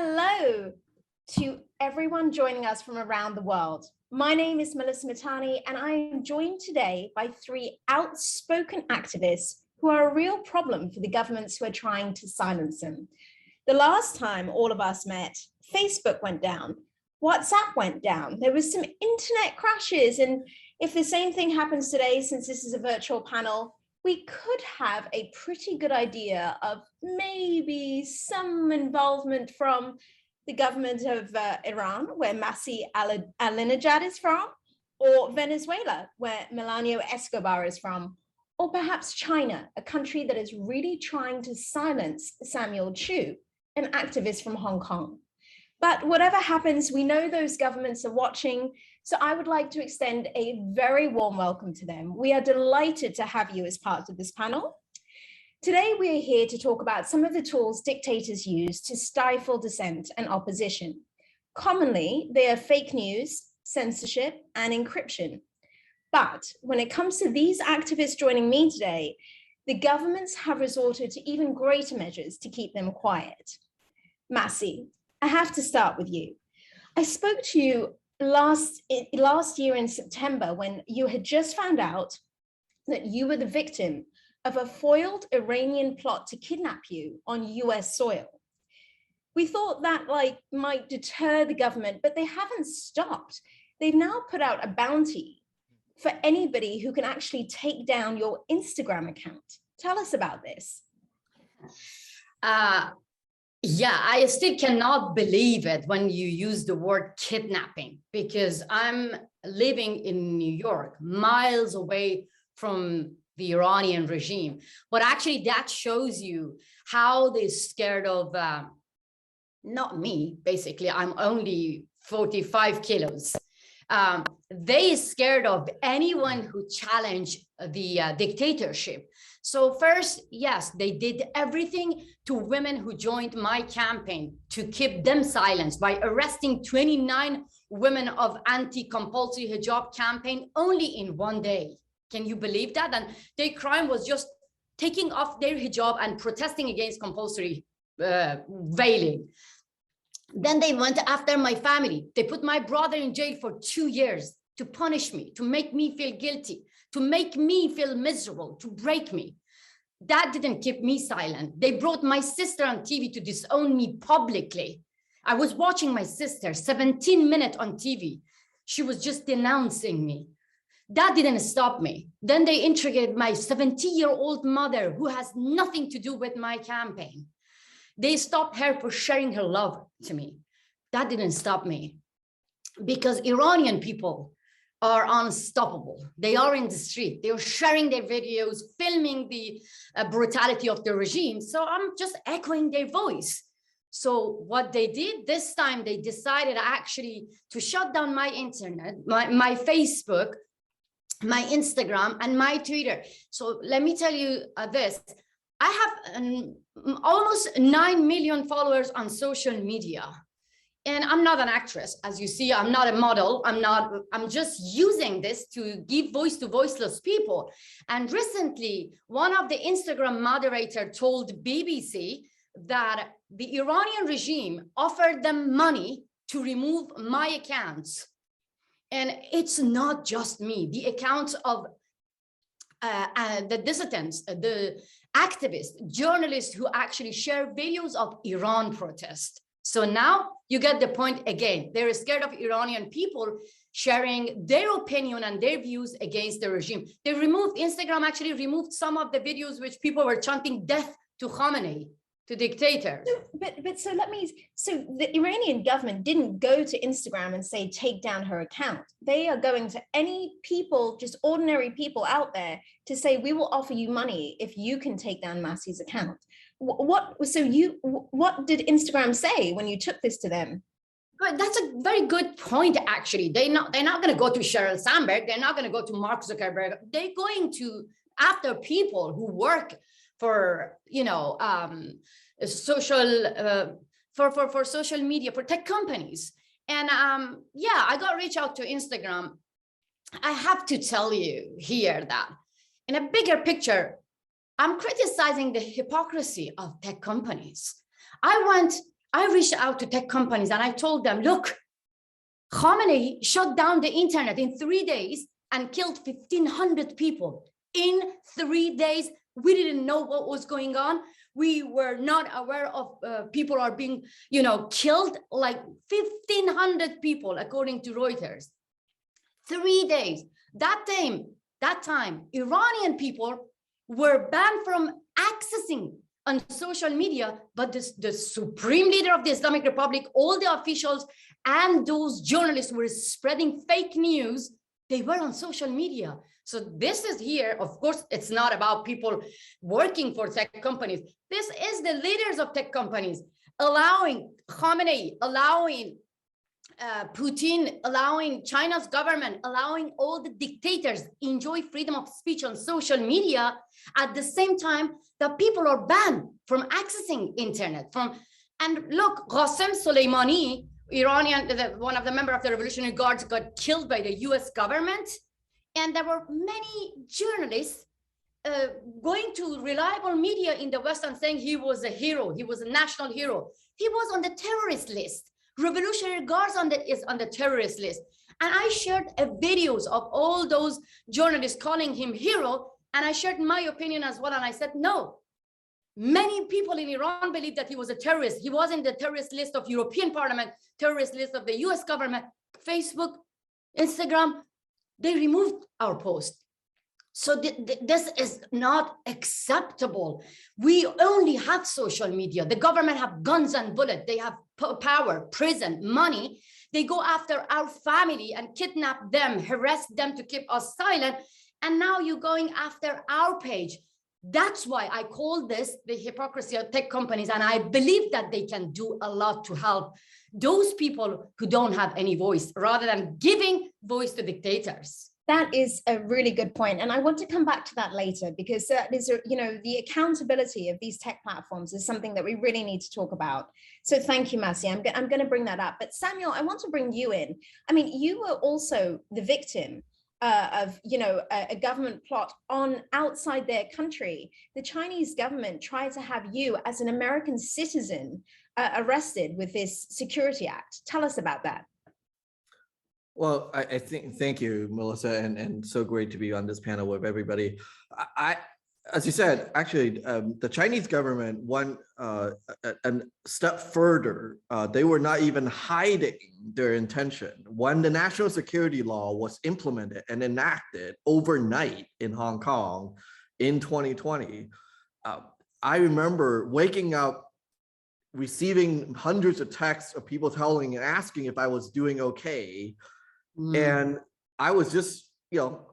Hello to everyone joining us from around the world. My name is Melissa Mahtani, and I am joined today by three outspoken activists who are a real problem for the governments who are trying to silence them. The last time all of us met, Facebook went down, WhatsApp went down, there was some internet crashes, and if the same thing happens today, since this is a virtual panel, we could have a pretty good idea of maybe some involvement from the government of Iran, where Masih Alinejad is from, or Venezuela, where Melanio Escobar is from, or perhaps China, a country that is really trying to silence Samuel Chu, an activist from Hong Kong. But whatever happens, we know those governments are watching, so I would like to extend a very warm welcome to them. We are delighted to have you as part of this panel. Today, we are here to talk about some of the tools dictators use to stifle dissent and opposition. Commonly, they are fake news, censorship, and encryption. But when it comes to these activists joining me today, the governments have resorted to even greater measures to keep them quiet. Masih, I have to start with you. I spoke to you last year in September when you had just found out that you were the victim of a foiled Iranian plot to kidnap you on US soil. We thought that might deter the government, but they haven't stopped. They've now put out a bounty for anybody who can actually take down your Instagram account. Tell us about this. Yeah, I still cannot believe it when you use the word kidnapping, because I'm living in New York, miles away from the Iranian regime. But actually that shows you how they're scared of, not me, basically, I'm only 45 kilos. They scared of anyone who challenged the dictatorship. So first, yes, they did everything to women who joined my campaign to keep them silenced by arresting 29 women of anti-compulsory hijab campaign only in one day. Can you believe that? And their crime was just taking off their hijab and protesting against compulsory veiling. Then they went after my family. They put my brother in jail for 2 years to punish me, to make me feel guilty, to make me feel miserable, to break me. That didn't keep me silent. They brought my sister on TV to disown me publicly. I was watching my sister 17 minutes on TV. She was just denouncing me. That didn't stop me. Then they integrated my 70-year-old mother who has nothing to do with my campaign. They stopped her for sharing her love to me. That didn't stop me, because Iranian people are unstoppable. They are in the street. They are sharing their videos, filming the brutality of the regime. So I'm just echoing their voice. So what they did this time, they decided actually to shut down my internet, my Facebook, my Instagram, and my Twitter. So let me tell you this. I have almost 9 million followers on social media. And I'm not an actress, as you see, I'm not a model. I'm just using this to give voice to voiceless people. And recently, one of the Instagram moderator told BBC that the Iranian regime offered them money to remove my accounts. And it's not just me, the accounts of the dissidents, the activists, journalists who actually share videos of Iran protests. So now you get the point again. They're scared of Iranian people sharing their opinion and their views against the regime. They removed, Instagram actually removed some of the videos which people were chanting death to Khamenei, to dictator. So the Iranian government didn't go to Instagram and say, take down her account. They are going to any people, just ordinary people out there, to say, we will offer you money if you can take down Masih's account. What did Instagram say when you took this to them? But that's a very good point, actually. They're not going to go to Sheryl Sandberg. They're not going to go to Mark Zuckerberg. They're going to after people who work for, social for social media, for tech companies. And yeah, I got reached out to Instagram. I have to tell you here that in a bigger picture, I'm criticizing the hypocrisy of tech companies. I I reached out to tech companies and I told them, look, Khamenei shut down the internet in 3 days and killed 1,500 people. In 3 days, we didn't know what was going on. We were not aware of people are being, killed, like 1,500 people, according to Reuters. 3 days. That time, Iranian people were banned from accessing on social media, but the supreme leader of the Islamic Republic, all the officials and those journalists who were spreading fake news, they were on social media. So this is here, of course, it's not about people working for tech companies. This is the leaders of tech companies allowing Khamenei, allowing Putin, allowing China's government, allowing all the dictators enjoy freedom of speech on social media. At the same time, the people are banned from accessing internet. And look, Qasem Soleimani, Iranian, one of the members of the Revolutionary Guards, got killed by the US government. And there were many journalists going to reliable media in the West and saying he was a hero, he was a national hero. He was on the terrorist list. Revolutionary Guards is on the terrorist list. And I shared videos of all those journalists calling him hero, and I shared my opinion as well. And I said, no, many people in Iran believe that he was a terrorist. He was in the terrorist list of European Parliament, terrorist list of the US government, Facebook, Instagram. They removed our post. So this is not acceptable. We only have social media. The government have guns and bullets. They have power, prison, money. They go after our family and kidnap them, harass them to keep us silent. And now you're going after our page. That's why I call this the hypocrisy of tech companies. And I believe that they can do a lot to help those people who don't have any voice, rather than giving voice to dictators. That is a really good point. And I want to come back to that later, because that is, the accountability of these tech platforms is something that we really need to talk about. So thank you, Masih. I'm going to bring that up. But Samuel, I want to bring you in. I mean, you were also the victim of, a government plot on outside their country. The Chinese government tried to have you as an American citizen arrested with this Security Act. Tell us about that. Well, I think, thank you, Melissa, and so great to be on this panel with everybody. As you said, actually, the Chinese government went a step further. They were not even hiding their intention. When the national security law was implemented and enacted overnight in Hong Kong in 2020, I remember waking up, receiving hundreds of texts of people telling and asking if I was doing okay. And I was just,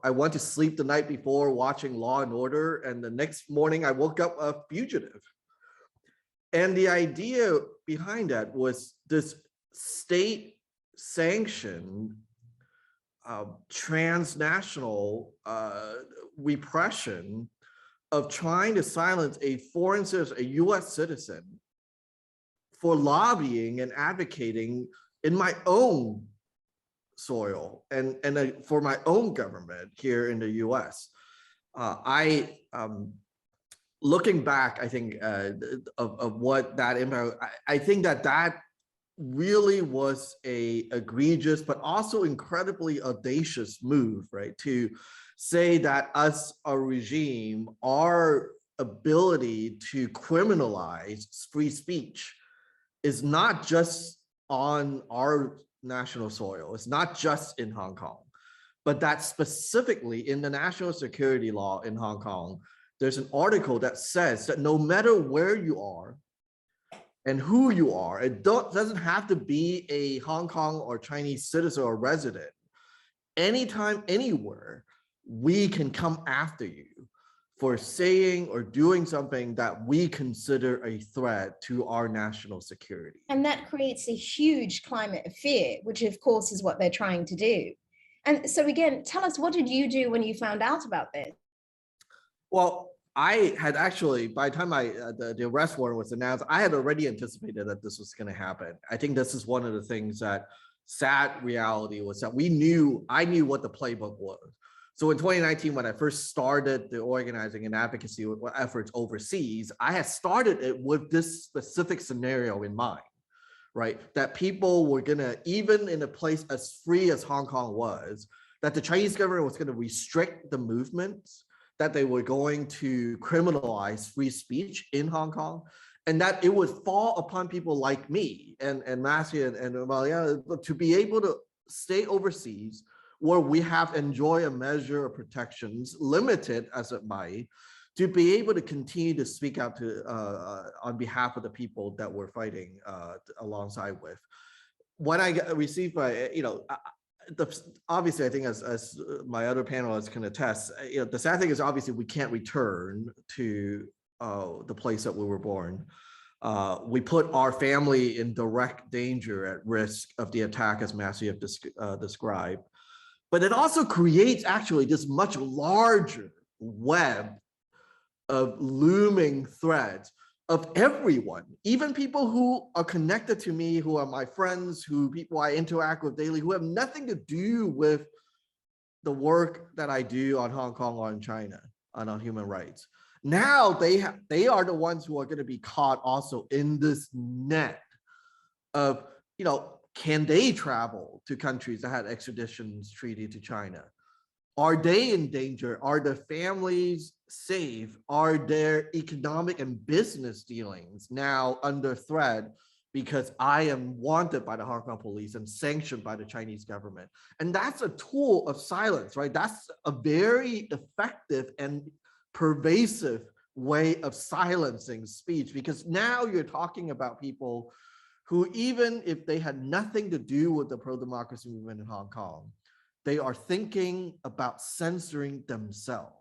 I went to sleep the night before watching Law and Order, and the next morning I woke up a fugitive. And the idea behind that was this state-sanctioned transnational repression of trying to silence a foreign citizen, a US citizen, for lobbying and advocating in my own soil and for my own government here in the US. Looking back, I think of what that impact, I think that really was a egregious but also incredibly audacious move, right? To say that us, a regime, our ability to criminalize free speech is not just on our national soil. It's not just in Hong Kong, but that specifically in the national security law in Hong Kong, there's an article that says that no matter where you are and who you are, it doesn't have to be a Hong Kong or Chinese citizen or resident. Anytime, anywhere, we can come after you for saying or doing something that we consider a threat to our national security. And that creates a huge climate of fear, which of course is what they're trying to do. And so again, tell us, what did you do when you found out about this? Well, I had actually, by the time the arrest warrant was announced, I had already anticipated that this was going to happen. I think this is one of the things that sad reality was that I knew what the playbook was. So in 2019, when I first started the organizing and advocacy efforts overseas, I had started it with this specific scenario in mind. right? That people were gonna, even in a place as free as Hong Kong was, that the Chinese government was gonna restrict the movements, that they were going to criminalize free speech in Hong Kong, and that it would fall upon people like me and Masih and Melanio to be able to stay overseas where we have enjoy a measure of protections, limited as it might, to be able to continue to speak out to on behalf of the people that we're fighting alongside with. When I received my, obviously I think as my other panelists can attest, the sad thing is obviously we can't return to the place that we were born. We put our family in direct danger, at risk of the attack, as Masih have described. But it also creates actually this much larger web of looming threats of everyone, even people who are connected to me, who are my friends, who people I interact with daily, who have nothing to do with the work that I do on Hong Kong or in China and on human rights. Now they are the ones who are going to be caught also in this net of, can they travel to countries that had extraditions treaty to China? Are they in danger? Are the families safe? Are their economic and business dealings now under threat because I am wanted by the Hong Kong police and sanctioned by the Chinese government? And that's a tool of silence, right? That's a very effective and pervasive way of silencing speech, because now you're talking about people who, even if they had nothing to do with the pro-democracy movement in Hong Kong, they are thinking about censoring themselves.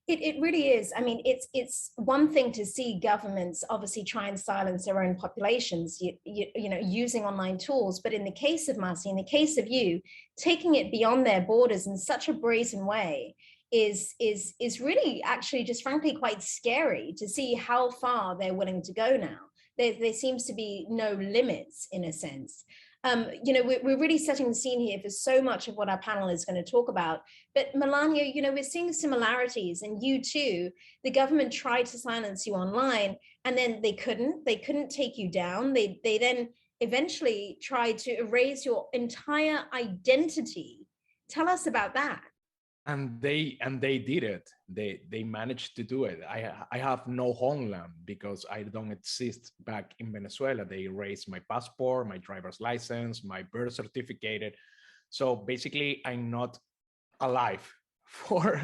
It really is. I mean, it's one thing to see governments obviously try and silence their own populations, using online tools. But in the case of Masih, in the case of you, taking it beyond their borders in such a brazen way is really actually just frankly quite scary to see how far they're willing to go now. There seems to be no limits in a sense. We're really setting the scene here for so much of what our panel is going to talk about. But Melanio, we're seeing similarities, and you too, the government tried to silence you online, and then they couldn't take you down. They then eventually tried to erase your entire identity. Tell us about that. And they did it. They managed to do it. I have no homeland because I don't exist back in Venezuela. They erased my passport, my driver's license, my birth certificate. So basically, I'm not alive for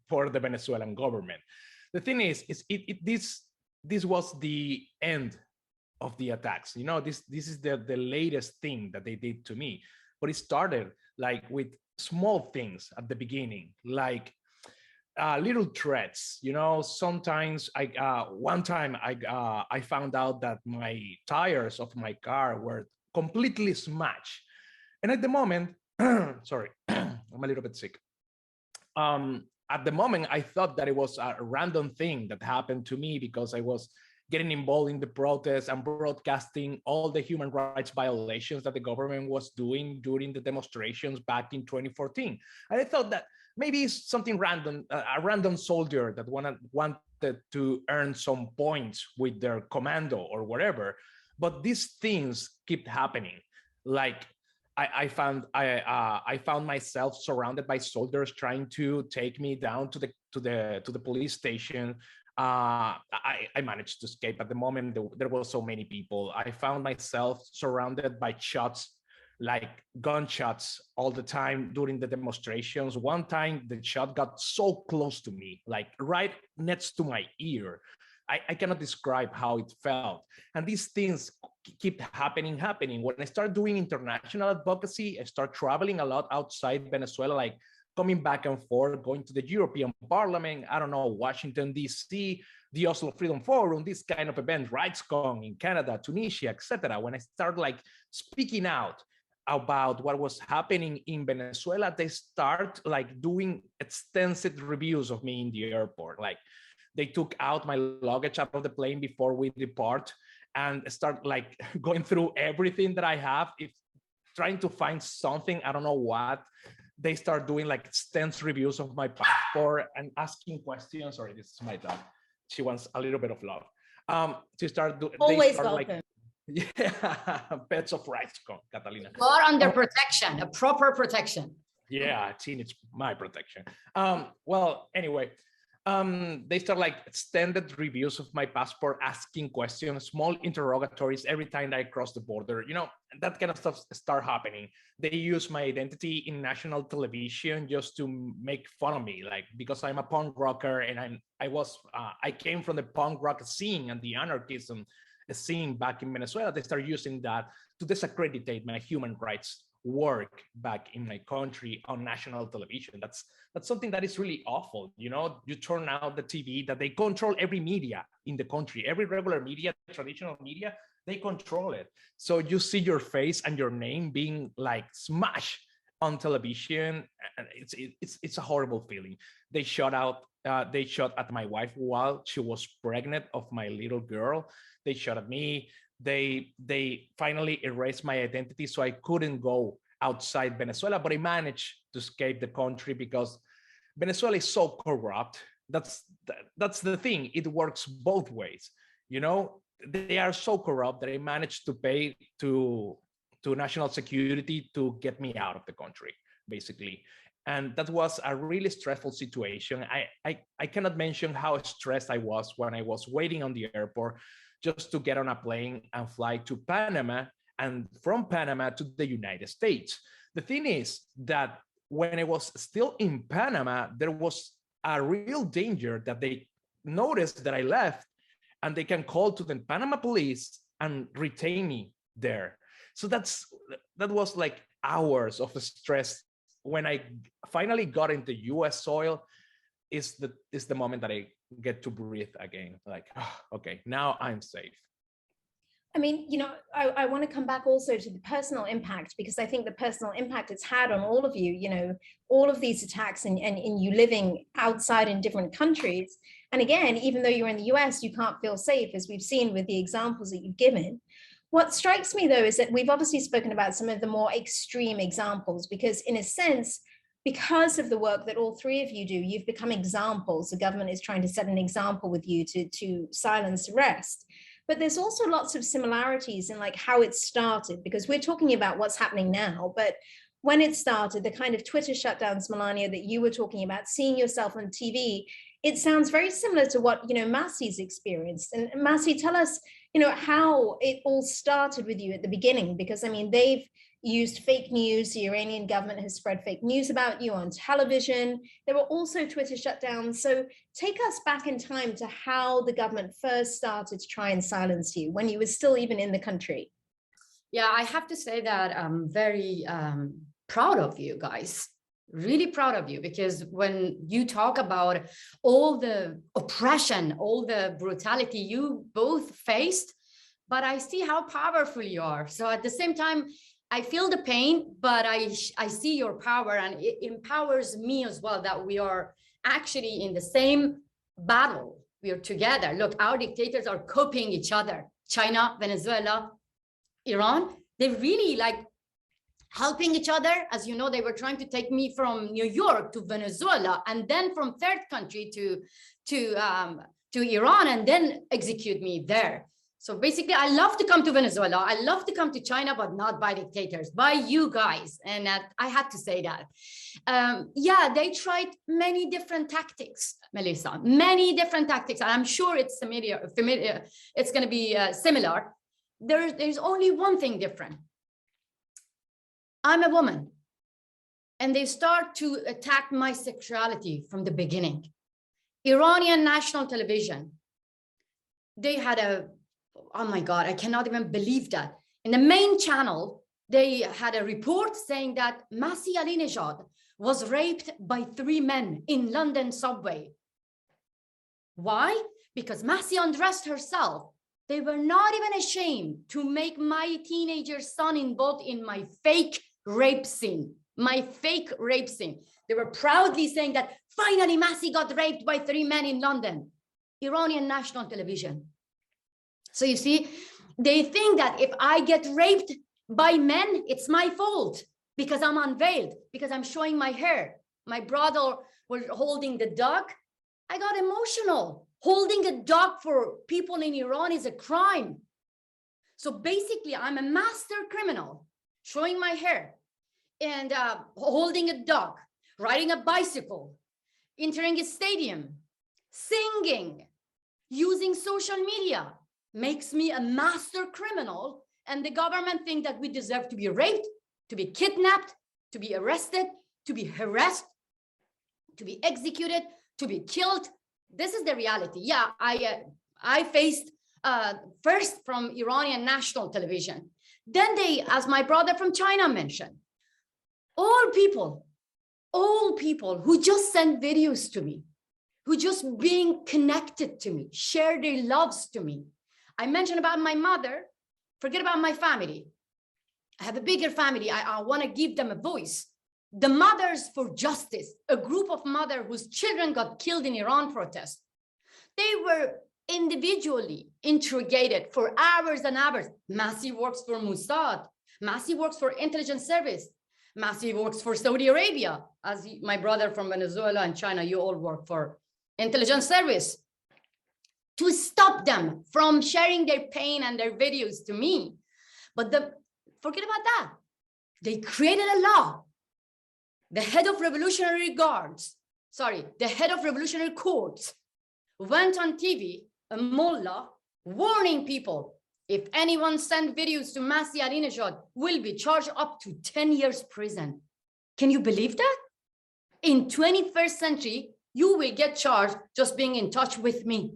the Venezuelan government. The thing is this was the end of the attacks. This is the latest thing that they did to me. But it started like with small things at the beginning, like little threats. Sometimes one time I found out that my tires of my car were completely smashed, and at the moment, sorry, I'm a little bit sick. At the moment, I thought that it was a random thing that happened to me because I was getting involved in the protests and broadcasting all the human rights violations that the government was doing during the demonstrations back in 2014. And I thought that maybe it's something random, a random soldier that wanted to earn some points with their commando or whatever. But these things keep happening. Like I found myself surrounded by soldiers trying to take me down to the police station. I managed to escape. At the moment, there were so many people. I found myself surrounded by shots, like gunshots, all the time during the demonstrations. One time, the shot got so close to me, like right next to my ear. I cannot describe how it felt. And these things keep happening. When I start doing international advocacy, I start traveling a lot outside Venezuela, like coming back and forth, going to the European Parliament, I don't know, Washington, D.C., the Oslo Freedom Forum, this kind of event, RightsCon in Canada, Tunisia, etc. When I start like speaking out about what was happening in Venezuela, they start like doing extensive reviews of me in the airport. Like they took out my luggage out of the plane before we depart and start like going through everything that I have, trying to find something, I don't know what. They start doing like extensive reviews of my passport and asking questions. Sorry, this is my dog. She wants a little bit of love. Always welcome. Like, Yeah, pets of RightsCon, Catalina. You are under protection, a proper protection. Yeah, it needs my protection. Well, anyway, they start like extended reviews of my passport, asking questions, small interrogatories every time I cross the border. You know, that kind of stuff start happening. They use my identity in national television just to make fun of me, like because I'm a punk rocker and I came from the punk rock scene and the anarchism scene back in Venezuela. They start using that to discredit my human rights work back in my country on national television. That's something that is really awful. You know, you turn out the TV, that they control every media in the country, every regular media, traditional media, they control it. So you see your face and your name being like smashed on television, and it's a horrible feeling. They shot at my wife while she was pregnant of my little girl. They shot at me. They finally erased my identity, so I couldn't go outside Venezuela, but I managed to escape the country because Venezuela is so corrupt. That's the thing. It works both ways. You know, they are so corrupt that I managed to pay to national security to get me out of the country, basically. And that was a really stressful situation. I cannot mention how stressed I was when I was waiting on the airport just to get on a plane and fly to Panama, and from Panama to the United States. The thing is that when I was still in Panama, there was a real danger that they noticed that I left and they can call to the Panama police and retain me there. So that was like hours of stress. When I finally got into US soil, is the moment that I get to breathe again. Like, oh, okay, now I'm safe. I mean, you know, I want to come back also to the personal impact, because I think the personal impact it's had on all of you, you know, all of these attacks and you living outside in different countries. And again, even though you're in the US, you can't feel safe, as we've seen with the examples that you've given. What strikes me, though, is that we've obviously spoken about some of the more extreme examples, because in a sense, because of the work that all three of you do, you've become examples. The government is trying to set an example with you to silence the rest. But there's also lots of similarities in like how it started, because we're talking about what's happening now, but when it started, the kind of Twitter shutdowns, Melanio, that you were talking about, seeing yourself on TV, it sounds very similar to what, you know, Masih's experienced. And Masih, tell us, you know, how it all started with you at the beginning, because I mean, they've used fake news. The Iranian government has spread fake news about you on television. There were also Twitter shutdowns. So take us back in time to how the government first started to try and silence you when you were still even in the country. Yeah, I have to say that I'm very proud of you guys. Really proud of you, because when you talk about all the oppression, all the brutality you both faced, but I see how powerful you are. So at the same time, I feel the pain, but I see your power, and it empowers me as well that we are actually in the same battle. We are together. Look, our dictators are copying each other. China, Venezuela, Iran, they really like helping each other. As you know, they were trying to take me from New York to Venezuela, and then from third country to Iran, and then execute me there. So basically, I love to come to Venezuela. I love to come to China, but not by dictators, by you guys. And I had to say that. Yeah, they tried many different tactics, Melissa, many different tactics. And I'm sure it's familiar. It's going to be similar. There's only one thing different. I'm a woman, and they start to attack my sexuality from the beginning. Iranian national television, they had oh my God, I cannot even believe that. In the main channel, they had a report saying that Masih Alinejad was raped by 3 men in London subway. Why? Because Masih undressed herself. They were not even ashamed to make my teenager son involved in my fake rape scene, They were proudly saying that finally Masih got raped by 3 men in London, Iranian national television. So you see, they think that if I get raped by men, it's my fault because I'm unveiled, because I'm showing my hair. My brother was holding the dog. I got emotional. Holding a dog for people in Iran is a crime. So basically, I'm a master criminal, showing my hair and holding a dog, riding a bicycle, entering a stadium, singing, using social media makes me a master criminal. And the government think that we deserve to be raped, to be kidnapped, to be arrested, to be harassed, to be executed, to be killed. This is the reality. Yeah, I faced first from Iranian national television. Then they, as my brother from China mentioned, all people who just send videos to me, who just being connected to me, share their loves to me. I mentioned about my mother, forget about my family. I have a bigger family. I want to give them a voice. The Mothers for Justice, a group of mothers whose children got killed in Iran protests. They were individually interrogated for hours and hours. Masih works for Mossad. Masih works for intelligence service. Masih works for Saudi Arabia. As my brother from Venezuela and China, you all work for intelligence service. To stop them from sharing their pain and their videos to me. But forget about that. They created a law. The head of Revolutionary Guards, the head of Revolutionary Courts went on TV, a mullah, warning people, if anyone sends videos to Masih Alinejad, will be charged up to 10 years prison. Can you believe that? In 21st century, you will get charged just being in touch with me.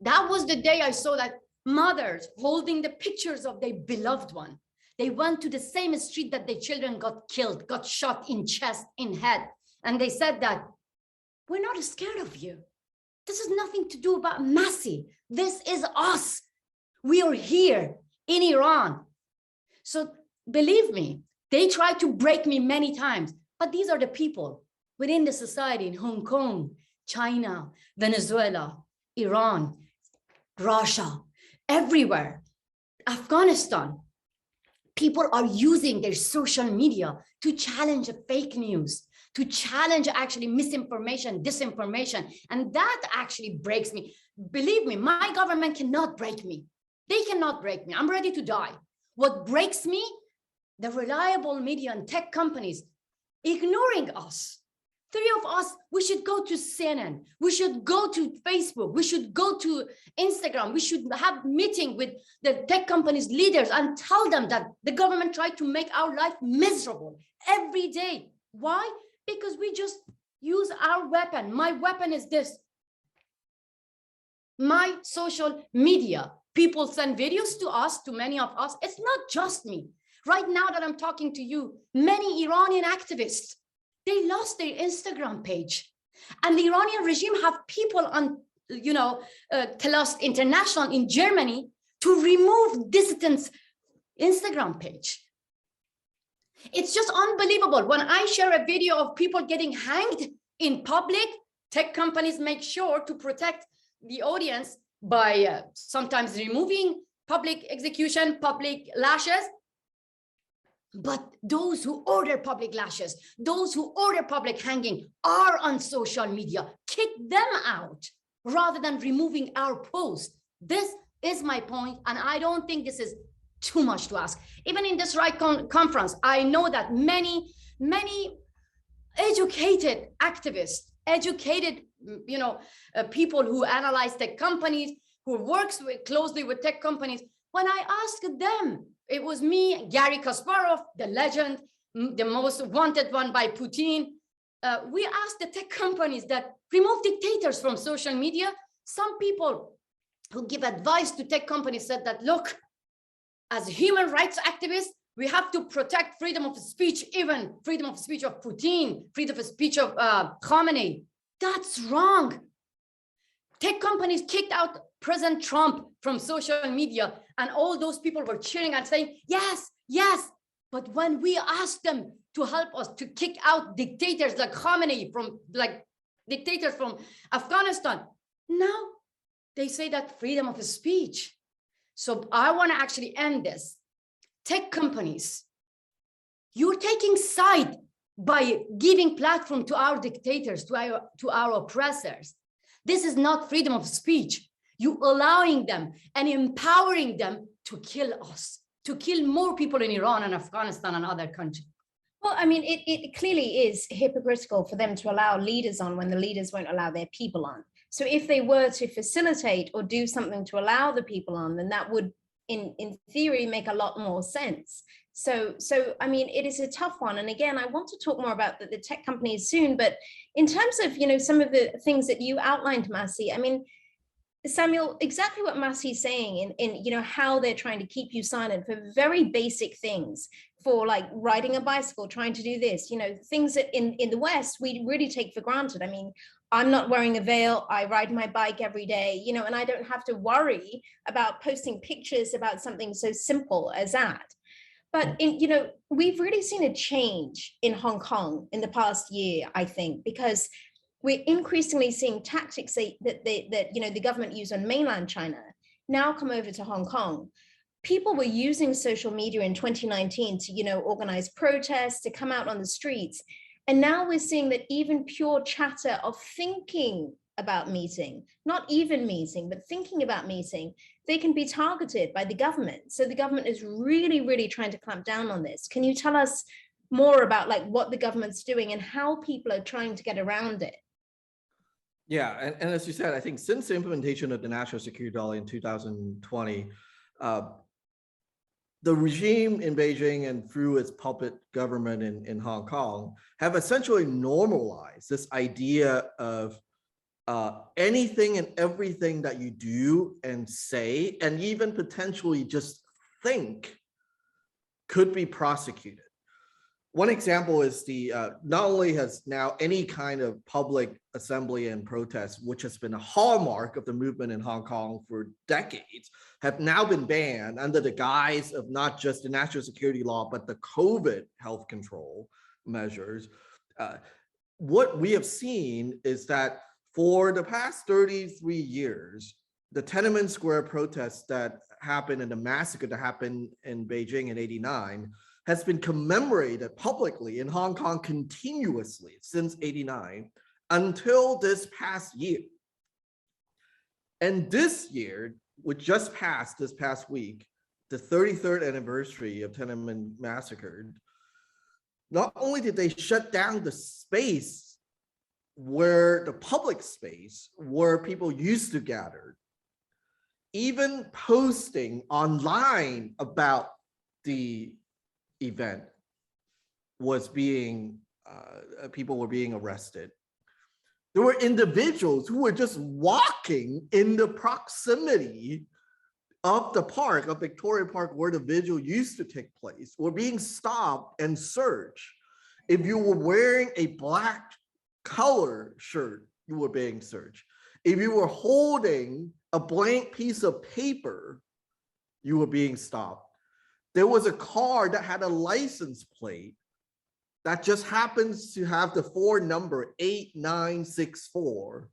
That was the day I saw that mothers holding the pictures of their beloved one. They went to the same street that their children got killed, got shot in chest, in head. And they said that, we're not scared of you. This has nothing to do about Masih. This is us. We are here in Iran. So believe me, they tried to break me many times, but these are the people within the society in Hong Kong, China, Venezuela, Iran, Russia, everywhere, Afghanistan. People are using their social media to challenge fake news, to challenge actually misinformation, disinformation. And that actually breaks me. Believe me, my government cannot break me. They cannot break me. I'm ready to die. What breaks me? The reliable media and tech companies ignoring us. Three of us, we should go to CNN. We should go to Facebook. We should go to Instagram. We should have meeting with the tech companies leaders and tell them that the government tried to make our life miserable every day. Why? Because we just use our weapon. My weapon is this. My social media. People send videos to us, to many of us. It's not just me. Right now that I'm talking to you, many Iranian activists, they lost their Instagram page. And the Iranian regime have people on, Telos International in Germany to remove dissidents' Instagram page. It's just unbelievable. When I share a video of people getting hanged in public, tech companies make sure to protect the audience by sometimes removing public execution, public lashes. But those who order public lashes, those who order public hanging are on social media. Kick them out rather than removing our post. This is my point, and I don't think this is too much to ask. Even in this RightsCon conference, I know that many educated activists, educated people who analyze tech companies, who works closely with tech companies, when I asked them, it was me, Garry Kasparov, the legend, the most wanted one by Putin. We asked the tech companies that remove dictators from social media. Some people who give advice to tech companies said that, look, as human rights activists, we have to protect freedom of speech, even freedom of speech of Putin, freedom of speech of Khamenei. That's wrong. Tech companies kicked out President Trump from social media, and all those people were cheering and saying, yes, yes. But when we asked them to help us to kick out dictators like Khamenei, dictators from Afghanistan, now they say that freedom of speech. So I want to actually end this. Tech companies, you're taking side by giving platform to our dictators, to our oppressors. This is not freedom of speech. You allowing them and empowering them to kill us, to kill more people in Iran and Afghanistan and other countries. Well, I mean, it clearly is hypocritical for them to allow leaders on when the leaders won't allow their people on. So if they were to facilitate or do something to allow the people on, then that would, in theory, make a lot more sense. So I mean, it is a tough one. And again, I want to talk more about the tech companies soon, but in terms of, you know, some of the things that you outlined, Masih, I mean, Samuel, exactly what Masih's saying in you know, how they're trying to keep you silent for very basic things, for like riding a bicycle, trying to do this, you know, things that in the West, we really take for granted. I mean, I'm not wearing a veil, I ride my bike every day, you know, and I don't have to worry about posting pictures about something so simple as that. But you know, we've really seen a change in Hong Kong in the past year, I think, because we're increasingly seeing tactics that you know, the government used on mainland China now come over to Hong Kong. People were using social media in 2019 to, you know, organize protests, to come out on the streets. And now we're seeing that even pure chatter of thinking about meeting, not even meeting, but thinking about meeting, they can be targeted by the government. So the government is really, really trying to clamp down on this. Can you tell us more about like what the government's doing and how people are trying to get around it? Yeah, and as you said, I think since the implementation of the national security law in 2020, the regime in Beijing and through its puppet government in Hong Kong have essentially normalized this idea of anything and everything that you do and say, and even potentially just think, could be prosecuted. One example is the not only has now any kind of public assembly and protest, which has been a hallmark of the movement in Hong Kong for decades, have now been banned under the guise of not just the national security law, but the COVID health control measures. What we have seen is that for the past 33 years, the Tiananmen Square protests that happened and the massacre that happened in Beijing in '89 has been commemorated publicly in Hong Kong continuously since '89 until this past year. And this year, which just passed this past week, the 33rd anniversary of Tiananmen Massacre, not only did they shut down the space where the public space where people used to gather, even posting online about the event was being, people were being arrested. There were individuals who were just walking in the proximity of the park, of Victoria Park, where the vigil used to take place, were being stopped and searched. If you were wearing a black color shirt, you were being searched. If you were holding a blank piece of paper, you were being stopped. There was a car that had a license plate that just happens to have the number 8964.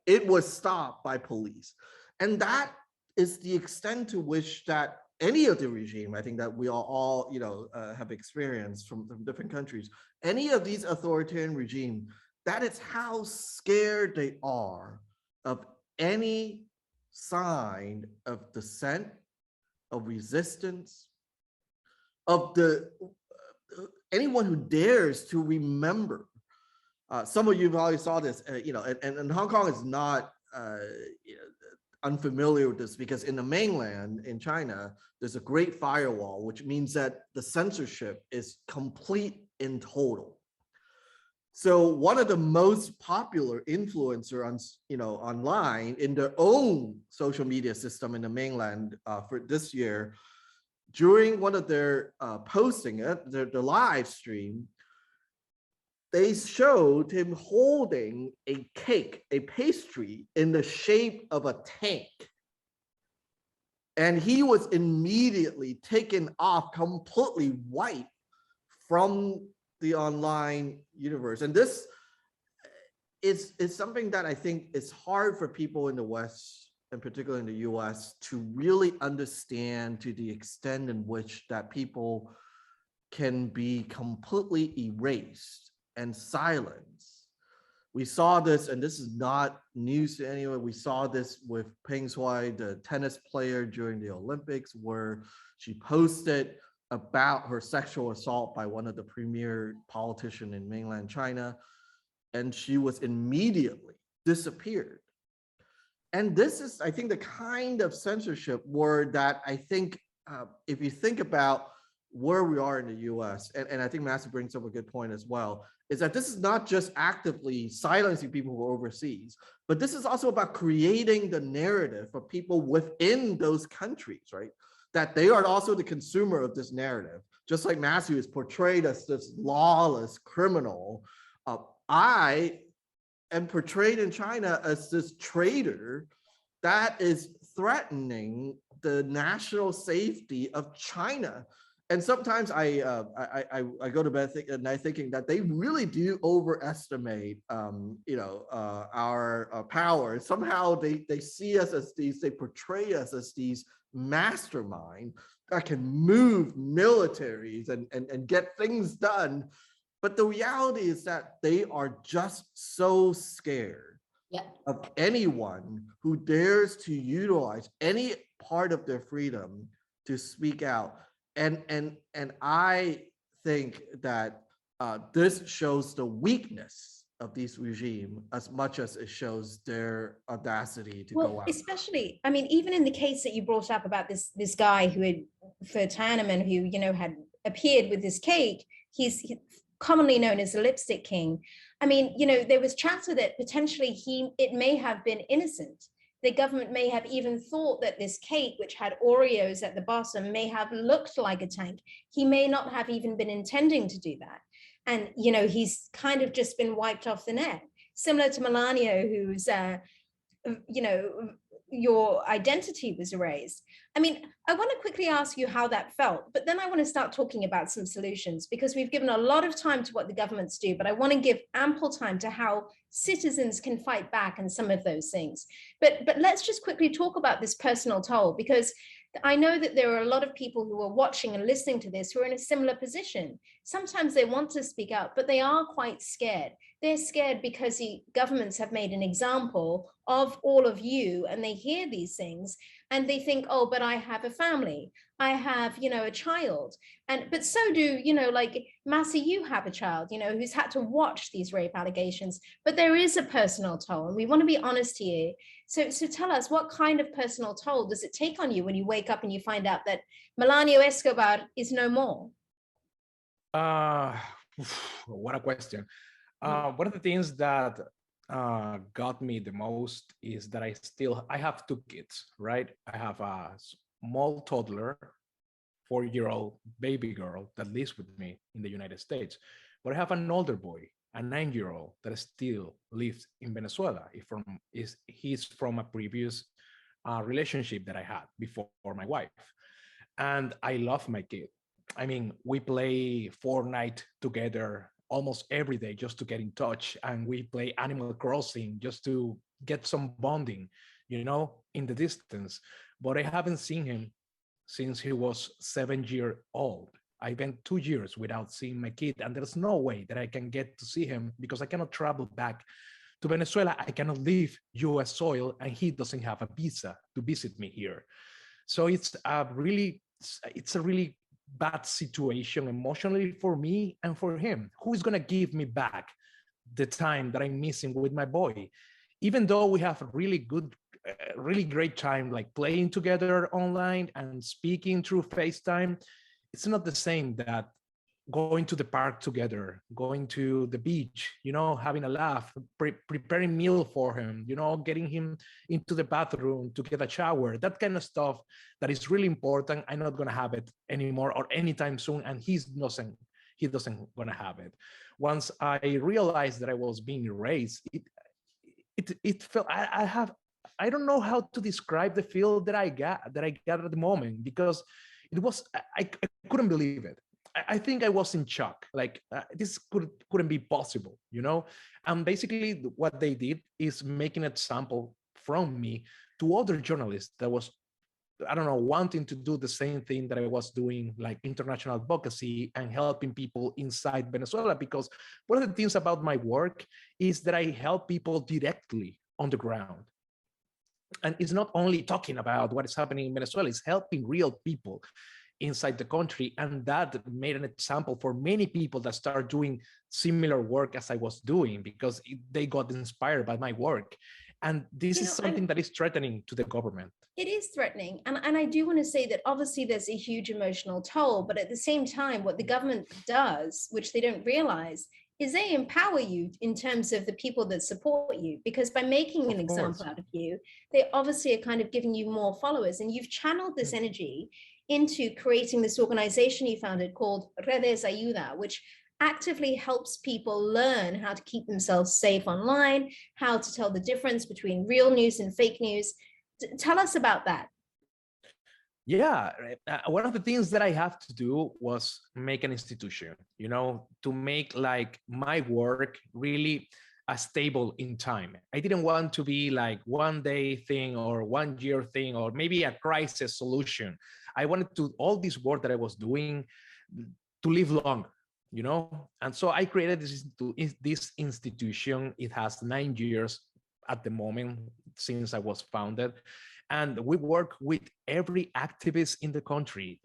It was stopped by police. And that is the extent to which that any of the regime, I think that we all you know, have experienced from different countries, any of these authoritarian regimes, that is how scared they are of any sign of dissent, of resistance, of the anyone who dares to remember. Some of you probably saw this, you know, and Hong Kong is not you know, unfamiliar with this, because in the mainland in China, there's a great firewall, which means that the censorship is complete in total. So one of the most popular influencer on, you know, online in their own social media system in the mainland for this year, during one of their posting, the live stream, they showed him holding a cake, a pastry in the shape of a tank. And he was immediately taken off, completely wiped from the online universe. And this is something that I think is hard for people in the West, and particularly in the US, to really understand to the extent in which that people can be completely erased and silenced We saw this, and this is not news to anyone. We saw this with Peng Shuai, the tennis player during the Olympics, where she posted about her sexual assault by one of the premier politicians in mainland China, and she was immediately disappeared. And this is, I think, the kind of censorship where that I think, if you think about where we are in the US, and I think Masih brings up a good point as well, is that this is not just actively silencing people who are overseas, but this is also about creating the narrative for people within those countries, right? That they are also the consumer of this narrative. Just like Masih is portrayed as this lawless criminal, I am portrayed in China as this traitor that is threatening the national safety of China. And sometimes I go to bed at night thinking that they really do overestimate, our power. Somehow they see us as these, they portray us as these mastermind that can move militaries and get things done. But the reality is that they are just so scared of anyone who dares to utilize any part of their freedom to speak out. And I think that this shows the weakness of this regime as much as it shows their audacity to go out. Especially, I mean, even in the case that you brought up about this guy who had, for Tiananmen, who, had appeared with this cake, he's commonly known as the Lipstick King. I mean, there was chatter that potentially it may have been innocent. The government may have even thought that this cake, which had Oreos at the bottom, may have looked like a tank. He may not have even been intending to do that. And, he's kind of just been wiped off the net. Similar to Melanio, who's, your identity was erased. I mean, I want to quickly ask you how that felt, but then I want to start talking about some solutions, because we've given a lot of time to what the governments do, but I want to give ample time to how citizens can fight back and some of those things. But let's just quickly talk about this personal toll, because I know that there are a lot of people who are watching and listening to this who are in a similar position. Sometimes they want to speak out, but they are quite scared. They're scared because the governments have made an example of all of you, and they hear these things and they think, oh, but I have a family, I have, a child. But so do, like Masih, you have a child, who's had to watch these rape allegations, but there is a personal toll, and we want to be honest here. So tell us, what kind of personal toll does it take on you when you wake up and you find out that Melanio Escobar is no more? What a question. One of the things that got me the most is that I have two kids, right? I have a small toddler, 4-year-old baby girl that lives with me in the United States, but I have an older boy, a 9-year-old that still lives in Venezuela. He's from a previous relationship that I had before my wife, and I love my kid. I mean, we play Fortnite together almost every day just to get in touch, and we play Animal Crossing just to get some bonding, in the distance. But I haven't seen him since he was 7 years old. I went 2 years without seeing my kid, and there's no way that I can get to see him because I cannot travel back to Venezuela. I cannot leave US soil, and he doesn't have a visa to visit me here. So it's a really bad situation emotionally for me and for him. Who is going to give me back the time that I'm missing with my boy? Even though we have a really great time, like playing together online and speaking through FaceTime, it's not the same that going to the park together, going to the beach, having a laugh, preparing meal for him, getting him into the bathroom to get a shower, that kind of stuff that is really important. I'm not going to have it anymore or anytime soon, and he doesn't going to have it. Once I realized that I was being erased, it felt, I don't know how to describe the feel that I got at the moment, because it was, I couldn't believe it. I think I was in shock, like this couldn't be possible, And basically what they did is make an example from me to other journalists that was I don't know, wanting to do the same thing that I was doing, like international advocacy and helping people inside Venezuela. Because one of the things about my work is that I help people directly on the ground. And it's not only talking about what is happening in Venezuela, it's helping real people inside the country. And that made an example for many people that start doing similar work as I was doing, because they got inspired by my work. And this is something that is threatening to the government. It is threatening. And I do want to say that obviously there's a huge emotional toll, but at the same time, what the government does, which they don't realize, is they empower you in terms of the people that support you, because by making an example out of you, they obviously are kind of giving you more followers. And you've channeled this energy into creating this organization you founded called RedesAyuda, which actively helps people learn how to keep themselves safe online, how to tell the difference between real news and fake news. Tell us about that. Yeah, one of the things that I have to do was make an institution, you know, to make like my work really stable in time. I didn't want to be like one day thing or 1 year thing, or maybe a crisis solution. I wanted to, all this work that I was doing, to live long, you know? And so I created this institution. It has 9 years at the moment since I was founded. And we work with every activist in the country,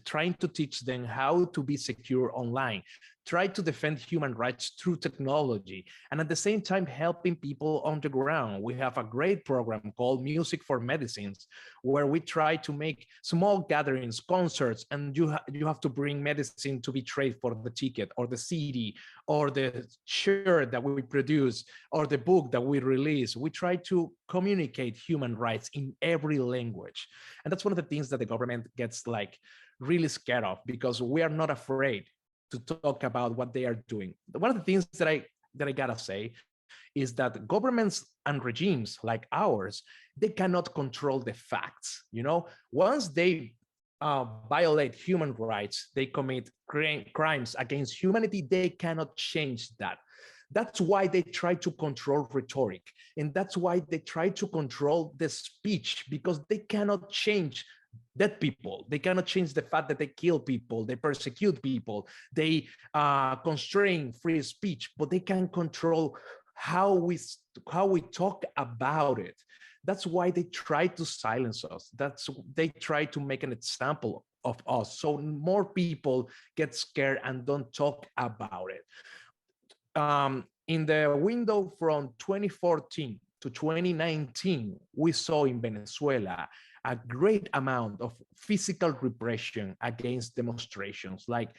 trying to teach them how to be secure online, try to defend human rights through technology, and at the same time helping people on the ground. We have a great program called Music for Medicines, where we try to make small gatherings, concerts, and you have to bring medicine to be traded for the ticket or the CD or the shirt that we produce or the book that we release. We try to communicate human rights in every language. And that's one of the things that the government gets like really scared of, because we are not afraid to talk about what they are doing. One of the things that I gotta say is that governments and regimes like ours, they cannot control the facts. You know, once they violate human rights, they commit crimes against humanity, they cannot change that. That's why they try to control rhetoric. And that's why they try to control the speech, because they cannot change dead people. They cannot change the fact that they kill people, they persecute people, they constrain free speech, but they can control how we talk about it. That's why they try to silence us. They try to make an example of us, so more people get scared and don't talk about it. In the window from 2014 to 2019, we saw in Venezuela a great amount of physical repression against demonstrations, like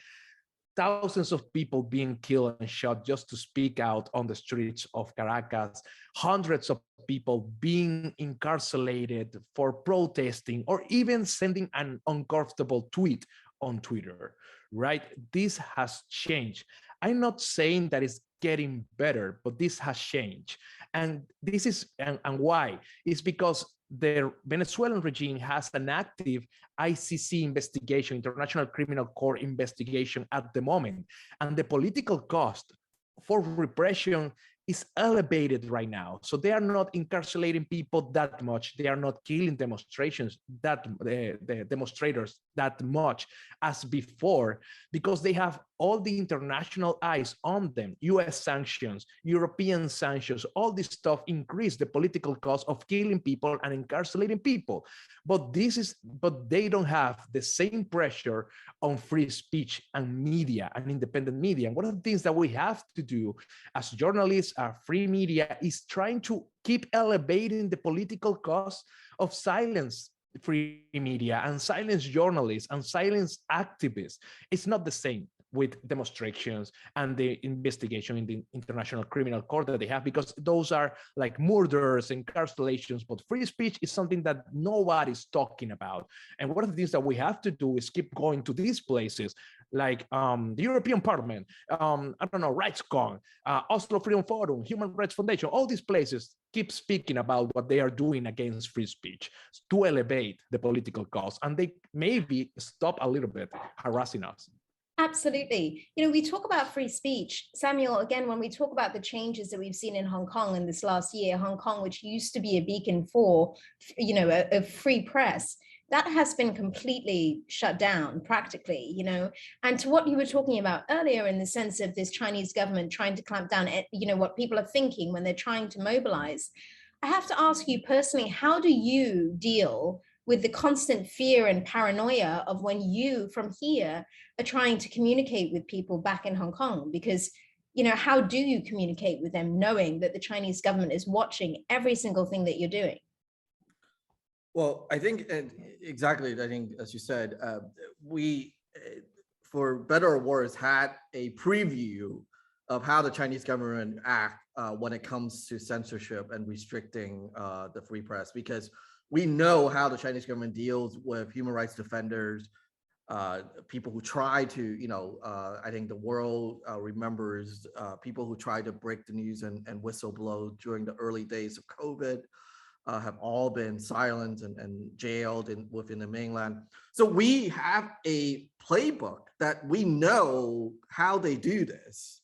thousands of people being killed and shot just to speak out on the streets of Caracas, hundreds of people being incarcerated for protesting or even sending an uncomfortable tweet on Twitter, right? This has changed. I'm not saying that it's getting better, but this has changed. And this is, and why? It's because the Venezuelan regime has an active ICC investigation, International Criminal Court investigation at the moment. And the political cost for repression is elevated right now. So they are not incarcerating people that much. They are not killing demonstrators that much as before, because they have all the international eyes on them. US sanctions, European sanctions, all this stuff increase the political cost of killing people and incarcerating people. But they don't have the same pressure on free speech and media and independent media. And one of the things that we have to do as journalists, free media, is trying to keep elevating the political cost of silence free media and silence journalists and silence activists. It's not the same with demonstrations and the investigation in the International Criminal Court that they have, because those are like murders, incarcerations, but free speech is something that nobody's talking about. And one of the things that we have to do is keep going to these places, like the European Parliament, I don't know, RightsCon, Oslo Freedom Forum, Human Rights Foundation, all these places keep speaking about what they are doing against free speech to elevate the political cause, and they maybe stop a little bit harassing us. Absolutely. You know, we talk about free speech. Samuel, again, when we talk about the changes that we've seen in Hong Kong in this last year, Hong Kong, which used to be a beacon for, you know, a free press, that has been completely shut down practically, you know. And to what you were talking about earlier in the sense of this Chinese government trying to clamp down at, you know, what people are thinking when they're trying to mobilize, I have to ask you personally, how do you deal with the constant fear and paranoia of when you from here are trying to communicate with people back in Hong Kong? Because, you know, how do you communicate with them knowing that the Chinese government is watching every single thing that you're doing? Well, I think exactly. I think, as you said, we, for better or worse, had a preview of how the Chinese government act when it comes to censorship and restricting the free press, because we know how the Chinese government deals with human rights defenders, people who try to, you know, I think the world remembers people who tried to break the news and whistleblow during the early days of COVID. Have all been silenced and jailed within the mainland. So we have a playbook that we know how they do this.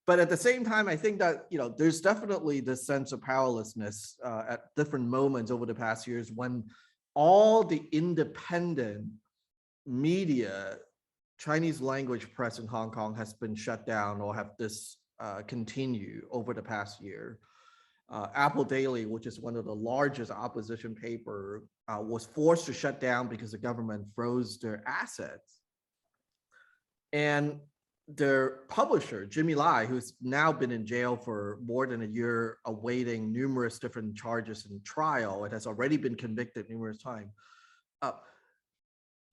But at the same time, I think that, you know, there's definitely this sense of powerlessness at different moments over the past years when all the independent media, Chinese language press in Hong Kong has been shut down or have discontinued over the past year. Apple Daily, which is one of the largest opposition paper, was forced to shut down because the government froze their assets. And their publisher, Jimmy Lai, who's now been in jail for more than a year, awaiting numerous different charges in trial, and has already been convicted numerous times.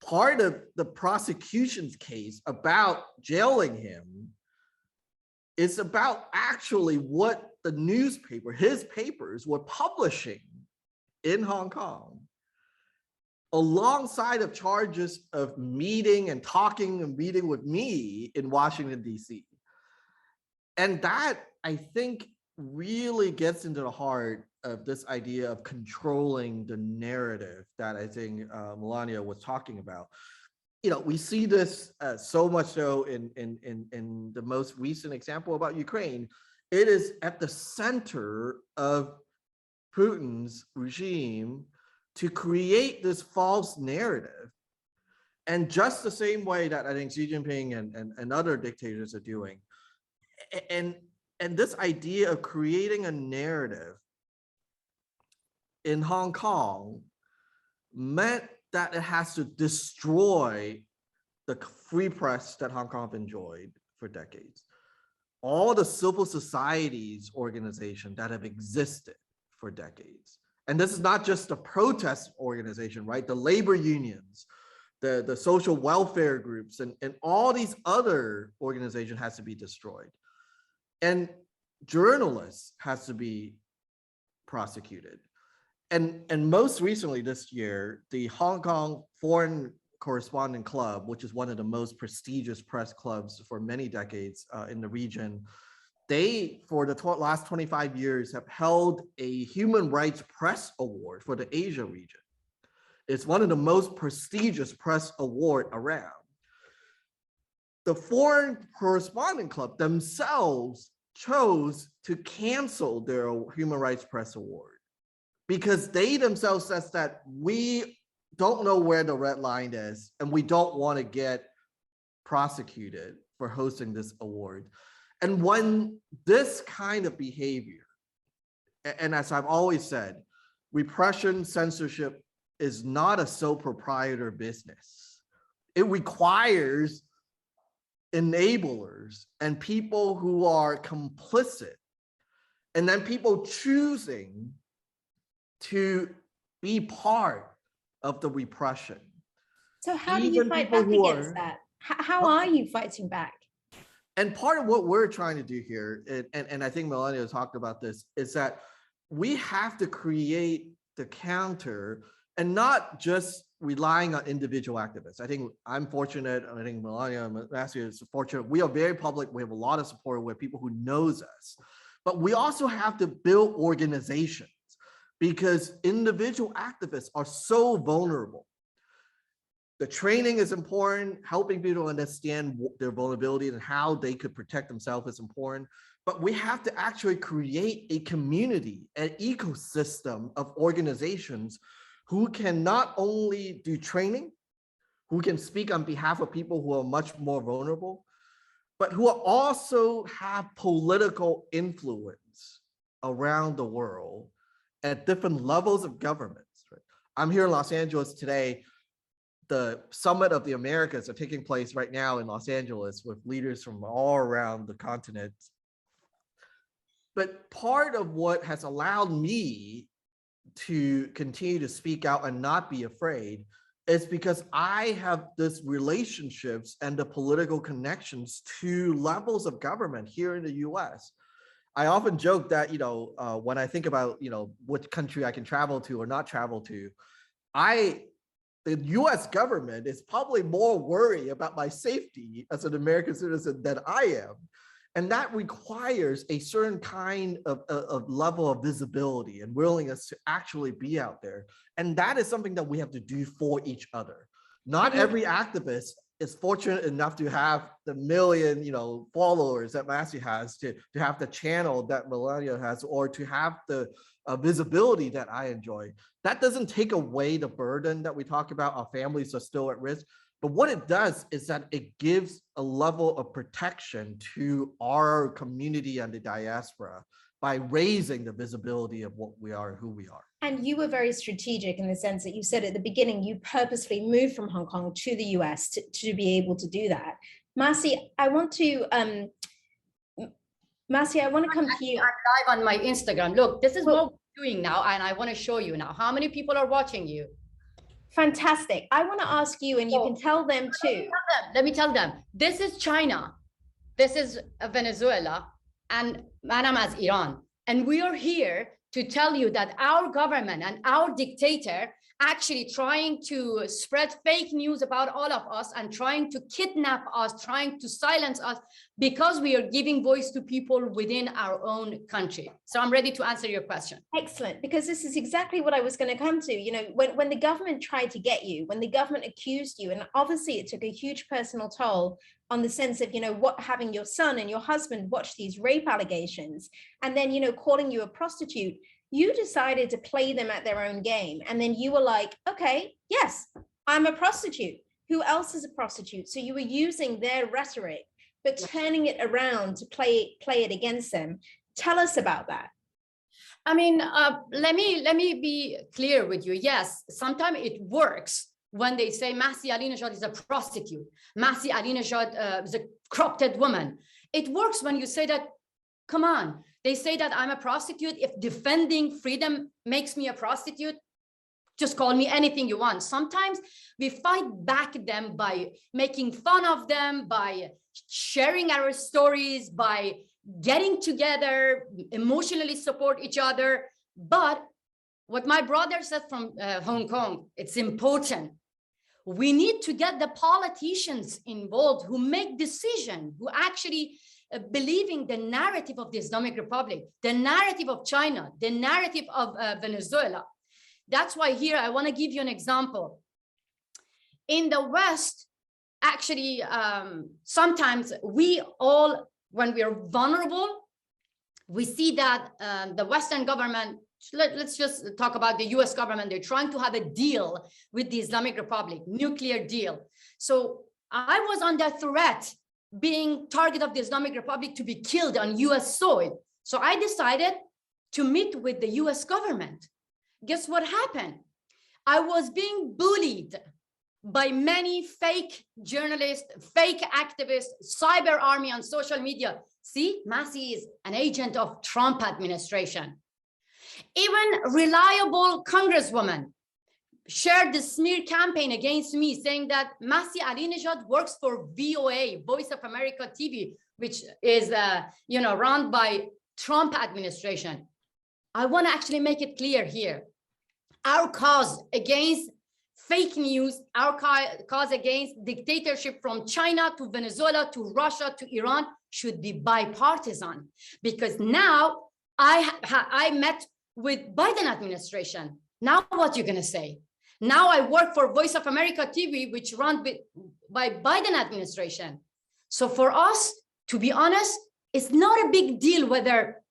Part of the prosecution's case about jailing him is about actually what the newspaper, his papers, were publishing in Hong Kong, alongside of charges of meeting and talking and meeting with me in Washington, D.C. And that, I think, really gets into the heart of this idea of controlling the narrative that I think Melanio was talking about. You know, we see this so much so in the most recent example about Ukraine. It is at the center of Putin's regime to create this false narrative. And just the same way that I think Xi Jinping and other dictators are doing. And this idea of creating a narrative in Hong Kong meant that it has to destroy the free press that Hong Kong have enjoyed for decades. All the civil societies organizations that have existed for decades. And this is not just the protest organization, right? The labor unions, the social welfare groups, and all these other organizations has to be destroyed. And journalists has to be prosecuted. And most recently this year, the Hong Kong Foreign Correspondent Club, which is one of the most prestigious press clubs for many decades in the region, they, for the last 25 years, have held a Human Rights Press Award for the Asia region. It's one of the most prestigious press award around. The Foreign Correspondent Club themselves chose to cancel their Human Rights Press Award because they themselves says that we don't know where the red line is and we don't want to get prosecuted for hosting this award. And when this kind of behavior, and as I've always said, repression, censorship is not a sole proprietor business. It requires enablers and people who are complicit, and then people choosing to be part of the repression. So how do you fight back against that? How are you fighting back? And part of what we're trying to do here, and I think Melanio talked about this, is that we have to create the counter and not just relying on individual activists. I think I'm fortunate, I think Melanio and Masih is fortunate. We are very public, we have a lot of support with people who knows us, but we also have to build organizations because individual activists are so vulnerable. The training is important, helping people understand their vulnerability and how they could protect themselves is important, but we have to actually create a community, an ecosystem of organizations who can not only do training, who can speak on behalf of people who are much more vulnerable, but who also have political influence around the world at different levels of governments. Right? I'm here in Los Angeles today. The Summit of the Americas are taking place right now in Los Angeles with leaders from all around the continent. But part of what has allowed me to continue to speak out and not be afraid is because I have this relationships and the political connections to levels of government here in the US. I often joke that, when I think about, which country I can travel to or not travel to, the US government is probably more worried about my safety as an American citizen than I am. And that requires a certain kind of level of visibility and willingness to actually be out there. And that is something that we have to do for each other. Not every activist is fortunate enough to have the million, followers that Masih has, to have the channel that Melanio has, or to have the visibility that I enjoy. That doesn't take away the burden that we talk about. Our families are still at risk. But what it does is that it gives a level of protection to our community and the diaspora by raising the visibility of what we are and who we are. And you were very strategic in the sense that you said at the beginning, you purposefully moved from Hong Kong to the US to be able to do that. Masih, I want to come to you. I'm live on my Instagram. Look, this is what we're doing now, and I want to show you now. How many people are watching you? Fantastic. I want to ask you, and you can tell them too. Let me tell them. This is China. This is Venezuela, and Madam as Iran. And we are here to tell you that our government and our dictator actually trying to spread fake news about all of us and trying to kidnap us, trying to silence us because we are giving voice to people within our own country. So I'm ready to answer your question. Excellent, because this is exactly what I was going to come to. When the government tried to get you, when the government accused you, and obviously it took a huge personal toll on the sense of, having your son and your husband watch these rape allegations, and then, calling you a prostitute, you decided to play them at their own game. And then you were like, okay, yes, I'm a prostitute. Who else is a prostitute? So you were using their rhetoric, but turning it around to play it against them. Tell us about that. I mean, let me be clear with you. Yes, sometimes it works when they say Masih Alinejad is a prostitute. Masih Alinejad is a corrupted woman. It works when you say that, come on, they say that I'm a prostitute. If defending freedom makes me a prostitute, just call me anything you want. Sometimes we fight back them by making fun of them, by sharing our stories, by getting together, emotionally support each other. But what my brother said from Hong Kong, it's important. We need to get the politicians involved who make decisions, who actually believing the narrative of the Islamic Republic, the narrative of China, the narrative of Venezuela. That's why here I want to give you an example. In the West, actually, sometimes we all, when we are vulnerable, we see that the Western government, let's just talk about the US government, they're trying to have a deal with the Islamic Republic, nuclear deal. So I was under threat, being target of the Islamic Republic to be killed on US soil. So I decided to meet with the US government. Guess what happened? I was being bullied by many fake journalists, fake activists, cyber army on social media. See, Masih is an agent of Trump administration. Even reliable congresswoman shared the smear campaign against me, saying that Masih Alinejad works for VOA, Voice of America TV, which is run by Trump administration. I want to actually make it clear here. Our cause against fake news, our cause against dictatorship from China to Venezuela to Russia to Iran should be bipartisan, because now I met with Biden administration. Now what you're going to say? Now I work for Voice of America TV, which run by Biden administration. So for us, to be honest, it's not a big deal whether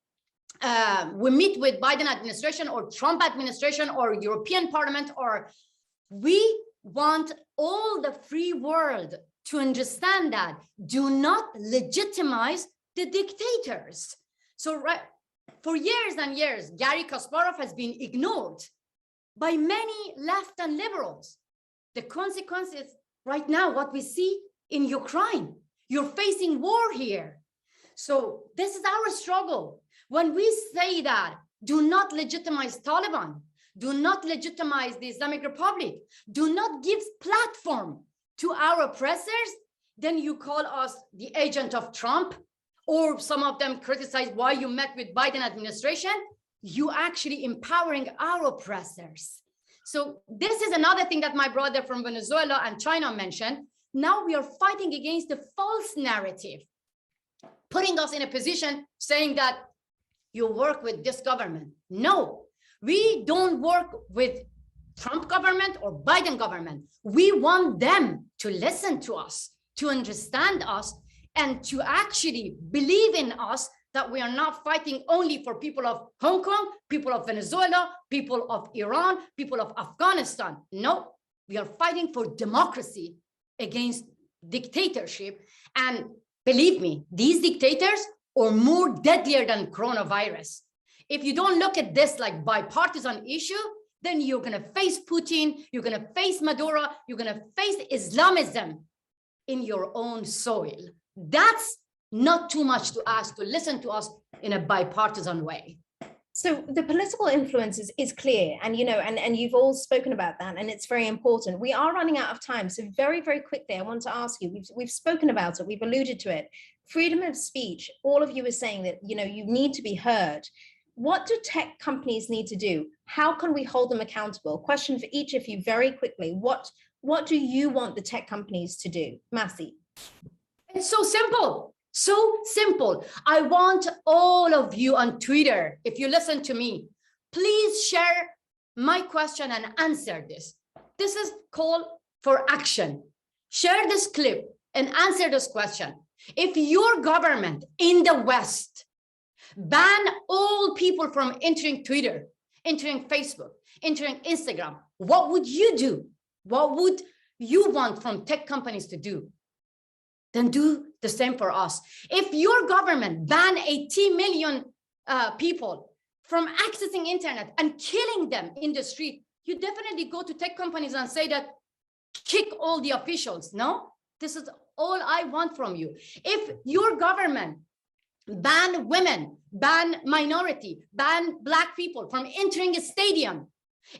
we meet with Biden administration or Trump administration or European Parliament, or we want all the free world to understand that do not legitimize the dictators. So for years and years, Garry Kasparov has been ignored by many left and liberals. The consequences right now, what we see in Ukraine, you're facing war here. So this is our struggle. When we say that, do not legitimize Taliban, do not legitimize the Islamic Republic, do not give platform to our oppressors, then you call us the agent of Trump, or some of them criticize why you met with Biden administration. You actually empowering our oppressors. So this is another thing that my brother from Venezuela and China mentioned. Now we are fighting against the false narrative, putting us in a position saying that you work with this government. No, we don't work with Trump government or Biden government. We want them to listen to us, to understand us, and to actually believe in us, that we are not fighting only for people of Hong Kong, people of Venezuela, people of Iran, people of Afghanistan. No, we are fighting for democracy against dictatorship. And believe me, these dictators are more deadlier than coronavirus. If you don't look at this like bipartisan issue, then you're gonna face Putin, you're gonna face Maduro, you're gonna face Islamism in your own soil. That's not too much to ask to listen to us in a bipartisan way. So the political influence is clear, and and you've all spoken about that, and it's very important. We are running out of time, so very, very quickly, I want to ask you. We've spoken about it, we've alluded to it. Freedom of speech. All of you are saying that you need to be heard. What do tech companies need to do? How can we hold them accountable? Question for each of you, very quickly. What do you want the tech companies to do, Masih? It's so simple. So simple. I want all of you on Twitter, if you listen to me, please share my question and answer this. This is call for action. Share this clip and answer this question. If your government in the West ban all people from entering Twitter, entering Facebook, entering Instagram, what would you do? What would you want from tech companies to do? Then do the same for us. If your government ban 80 million people from accessing internet and killing them in the street, you definitely go to tech companies and say that, kick all the officials. No, this is all I want from you. If your government ban women, ban minority, ban Black people from entering a stadium,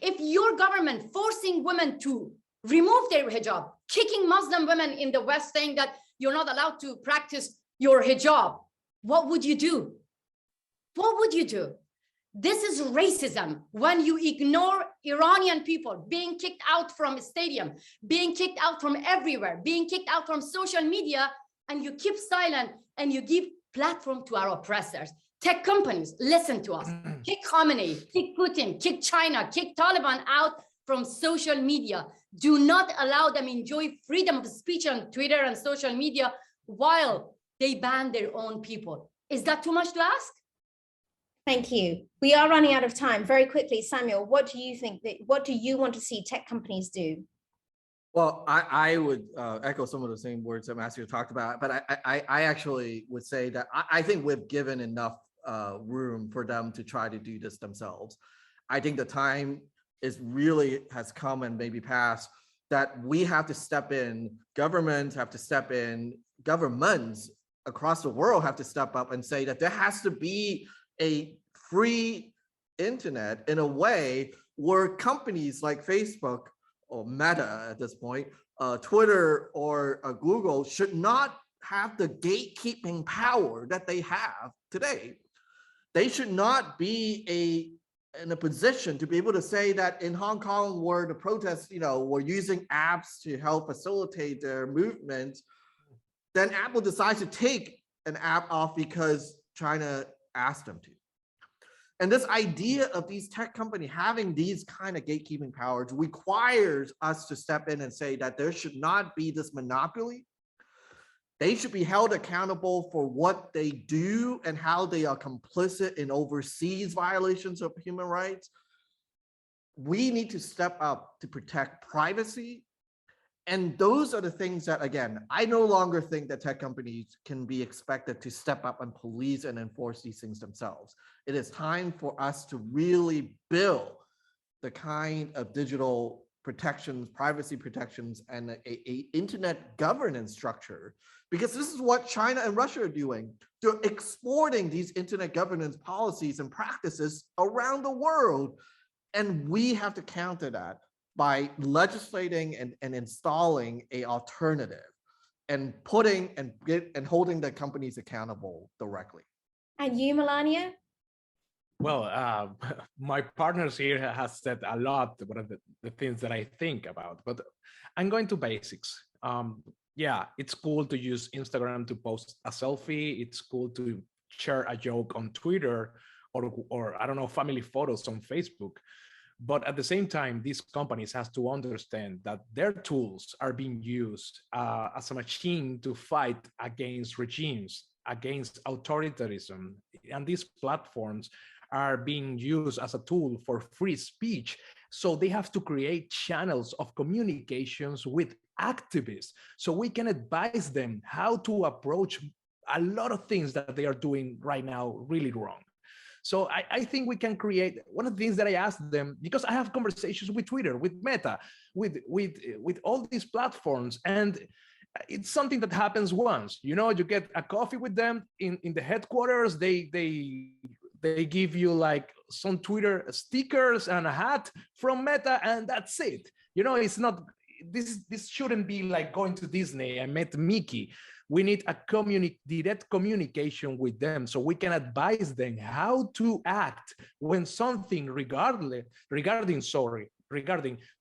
if your government forcing women to remove their hijab, kicking Muslim women in the West, saying that you're not allowed to practice your hijab, what would you do? What would you do? This is racism. When you ignore Iranian people being kicked out from a stadium, being kicked out from everywhere, being kicked out from social media, and you keep silent and you give platform to our oppressors. Tech companies, listen to us. Kick Khamenei, kick Putin, kick China, kick Taliban out from social media. Do not allow them enjoy freedom of speech on Twitter and social media while they ban their own people. Is that too much to ask? Thank you. We are running out of time. Very quickly, Samuel, what do you think what do you want to see tech companies do? Well, I would echo some of the same words that Masih talked about, but I actually would say that I think we've given enough room for them to try to do this themselves. I think the time has come and maybe passed that we have to step in, governments have to step in, governments across the world have to step up and say that there has to be a free internet in a way where companies like Facebook or Meta at this point, Twitter or Google should not have the gatekeeping power that they have today. They should not be in a position to be able to say that in Hong Kong, where the protests, were using apps to help facilitate their movement, then Apple decides to take an app off because China asked them to. And this idea of these tech companies having these kind of gatekeeping powers requires us to step in and say that there should not be this monopoly They should be held accountable for what they do and how they are complicit in overseas violations of human rights. We need to step up to protect privacy. And those are the things that, again, I no longer think that tech companies can be expected to step up and police and enforce these things themselves. It is time for us to really build the kind of digital protections, privacy protections, and a internet governance structure, because this is what China and Russia are doing. They're exporting these internet governance policies and practices around the world. And we have to counter that by legislating and installing an alternative and putting and holding the companies accountable directly. And you, Melanio? Well, my partners here has said a lot about the things that I think about, but I'm going to basics. Yeah, it's cool to use Instagram to post a selfie. It's cool to share a joke on Twitter or I don't know, family photos on Facebook. But at the same time, these companies have to understand that their tools are being used as a machine to fight against regimes, against authoritarianism. And these platforms are being used as a tool for free speech. So they have to create channels of communications with activists so we can advise them how to approach a lot of things that they are doing right now really wrong. So I think we can create, one of the things that I asked them, because I have conversations with Twitter, with Meta, with all these platforms, and it's something that happens once. You know, you get a coffee with them in the headquarters, they give you like some Twitter stickers and a hat from Meta, and that's it. You know, it's not, this shouldn't be like going to Disney. I met Mickey. We need a direct communication with them so we can advise them how to act when something regarding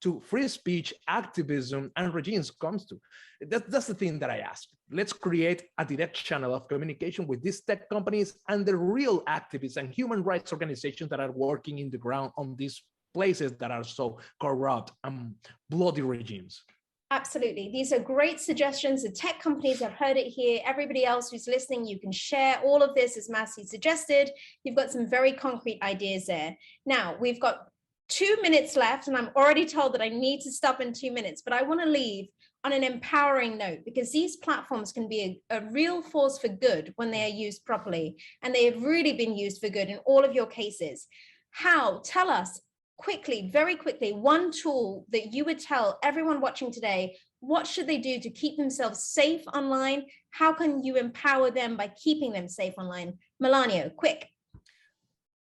to free speech, activism, and regimes comes to. That's the thing that I asked. Let's create a direct channel of communication with these tech companies and the real activists and human rights organizations that are working in the ground on these places that are so corrupt and bloody regimes. Absolutely. These are great suggestions. The tech companies have heard it here. Everybody else who's listening, you can share all of this as Masih suggested. You've got some very concrete ideas there. Now, we've got 2 minutes left, and I'm already told that I need to stop in 2 minutes, but I want to leave on an empowering note, because these platforms can be a real force for good when they are used properly, and they have really been used for good in all of your cases. How? Tell us quickly, very quickly, one tool that you would tell everyone watching today, what should they do to keep themselves safe online? How can you empower them by keeping them safe online? Melanio, quick.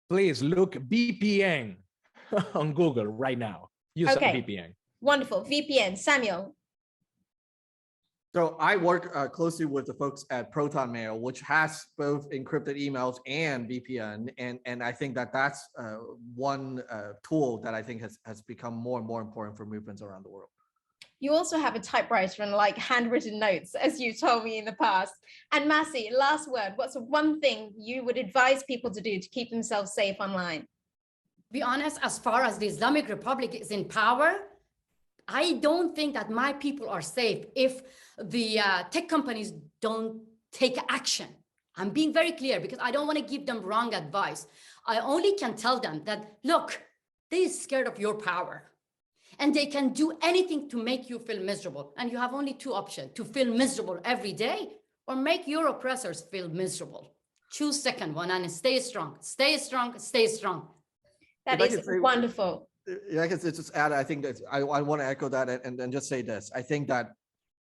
Please look VPN on Google right now. Use a VPN. Wonderful. VPN. Samuel. So I work closely with the folks at Proton Mail, which has both encrypted emails and VPN. And I think that that's one tool that I think has become more and more important for movements around the world. You also have a typewriter and like handwritten notes, as you told me in the past. And Masih, last word, what's one thing you would advise people to do to keep themselves safe online? To be honest, as far as the Islamic Republic is in power, I don't think that my people are safe if the tech companies don't take action. I'm being very clear because I don't want to give them wrong advice. I only can tell them that, look, they're scared of your power and they can do anything to make you feel miserable. And you have only two options: to feel miserable every day or make your oppressors feel miserable. Choose second one and stay strong, stay strong, stay strong. That is wonderful. I guess it's just add, I think that I want to echo that and just say this. I think that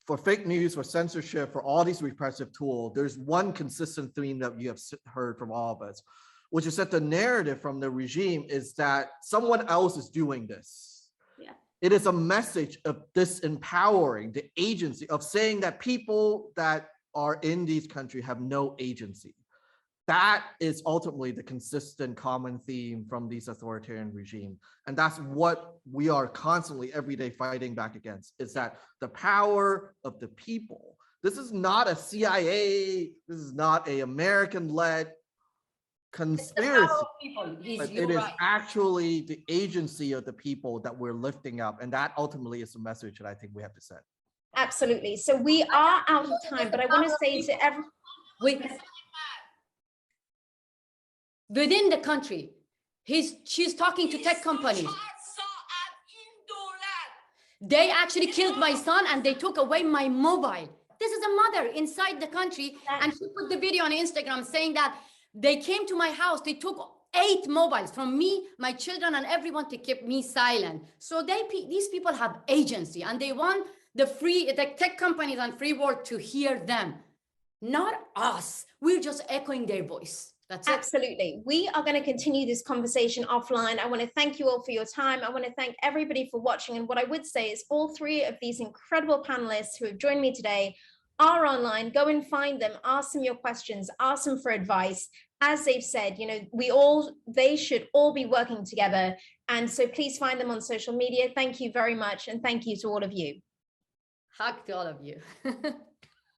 for fake news, for censorship, for all these repressive tools, there's one consistent theme that you have heard from all of us, which is that the narrative from the regime is that someone else is doing this. Yeah. It is a message of disempowering the agency, of saying that people that are in these countries have no agency. That is ultimately the consistent common theme from these authoritarian regime. And that's what we are constantly every day fighting back against, is that the power of the people. This is not a CIA, this is not an American-led conspiracy, but it is actually the agency of the people that we're lifting up. And that ultimately is the message that I think we have to send. Absolutely. So we are out of time, but I want to say to everyone, within the country, she's talking to tech companies. They actually killed my son and they took away my mobile. This is a mother inside the country, and she put the video on Instagram saying that they came to my house, they took 8 mobiles from me, my children, and everyone to keep me silent. So these people have agency, and they want the tech companies and free world to hear them, not us. We're just echoing their voice. That's it. Absolutely. We are going to continue this conversation offline. I want to thank you all for your time. I want to thank everybody for watching. And what I would say is all 3 of these incredible panelists who have joined me today are online. Go and find them, ask them your questions, ask them for advice. As they've said, you know, they should all be working together. And so please find them on social media. Thank you very much. And thank you to all of you. Hug to all of you.